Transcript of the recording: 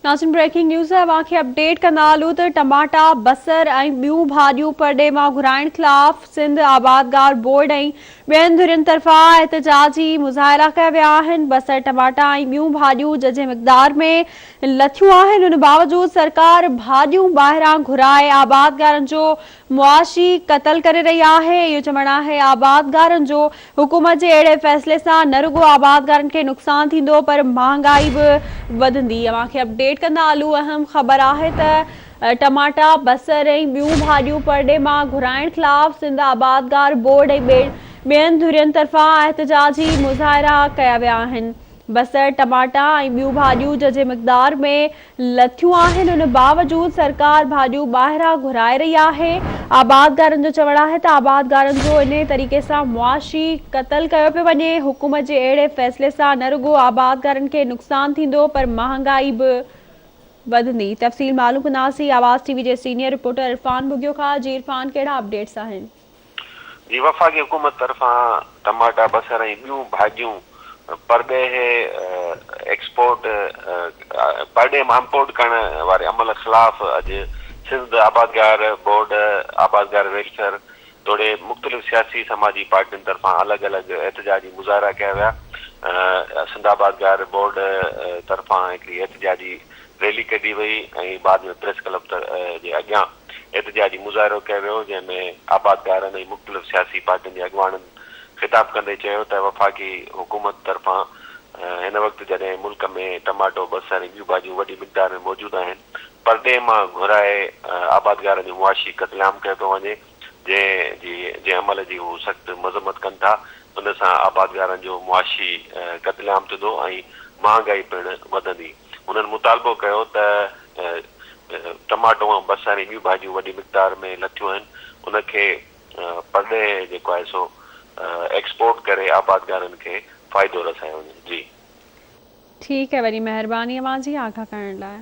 नाज़रीन breaking news है वाक़ई अपडेट कंदालू त टमाटा बसर ऐं ॿियूं भाॼियूं परॾे मां घुराइण ख़िलाफ़ सिंध आबादगार बोर्ड ऐं ॿियनि धुरियुनि तरफ़ां एहतजाजी मुज़ाहिरा कया विया आहिनि। बसर टमाटा ऐं ॿियूं भाॼियूं जंहिं मिक़दार में लथियूं आहिनि उन बावजूद सरकार भाॼियूं ॿाहिरां घुराए आबादगारनि जो मुआशी क़तल करे रही आहे। इहो चवणु आहे आबादगारनि जो हुकूमत जे अहिड़े फ़ैसिले सां न रुॻो आबादगारनि खे नुक़सान थींदो पर महांगाई बि वधंदी। अवांखे अपडेट कंदा हलूं। अहम ख़बर आहे त टमाटा बसर ऐं ॿियूं भाॼियूं परॾे मां घुराइण ख़िलाफ़ सिंध आबादगार बोर्ड ऐं ॿियनि धुरियुनि तरफ़ां एहतजाजी मुज़ाहिरा कया विया आहिनि। बसर टमाटा ऐं ॿियूं भाॼियूं जंहिं मिक़दार में लथियूं आहिनि उन बावजूद सरकार भाॼियूं ॿाहिरां घुराए रही आहे। आबादगारनि जो चवणु आहे त आबादगारनि जो इन तरीक़े सां मुआशी क़तल कयो पियो वञे। हुकूमत जे अहिड़े फ़ैसिले सां न रुॻो आबादगारनि खे नुक़सान थींदो पर महांगाई बि वधंदी। तफ़सील मालूम कंदासीं आवाज़ टीवी जे सीनियर रिपोर्टर इरफान बुगियो खां। जी इरफान, कहिड़ा अपडेट्स आहिनि? जी, वफ़ाक़ी हुकूमत तरफ़ां टमाटा बसर ऐं ॿियूं भाॼियूं परॾे एक्सपोर्ट परॾे मां इम्पोर्ट करण वारे अमल ख़िलाफ़ अॼु सिंध आबादगार बोर्ड आबादगार वेलफेयर तोड़े मुख़्तलिफ़ सियासी समाजी पार्टियुनि तरफ़ां अलॻि अलॻि एहतजाजी मुज़ाहिरा कया विया। सिंध आबादगार बोर्ड तरफ़ां हिकिड़ी एहतजाजी रैली कढी वई ऐं बाद में प्रेस क्लब जे अॻियां एहतजाजी मुज़ाहिरो कयो वियो जंहिंमें आबादगारनि ऐं मुख़्तलिफ़ सियासी पार्टियुनि जे अॻुवाननि ख़िताब कंदे चयो त वफ़ाक़ी हुकूमत तरफ़ां हिन वक़्तु जॾहिं मुल्क में टमाटो बसर ऐं ॿियूं भाॼियूं वॾी मिक़दार में मौजूदु आहिनि परॾे मां घुराए आबादगारनि जो मुआशी क़तलेआम कयो पियो वञे जंहिं अमल जी हू सख़्तु मज़म्मत कनि था। उन सां आबादगारनि जो मुआशी क़तलेआम थींदो ऐं महांगाई पिणु वधंदी। उन्हनि मुतालबो कयो त टमाटो ऐं बसर ऐं ॿियूं भाॼियूं वॾी मिक़दार में लथियूं आहिनि उनखे परॾे जेको आहे सो एक्सपोर्ट करे आबादगारनि खे फ़ाइदो रसाए वञे। जी ठीकु है, वॾी महिरबानी अवां जी आगाह करण लाइ।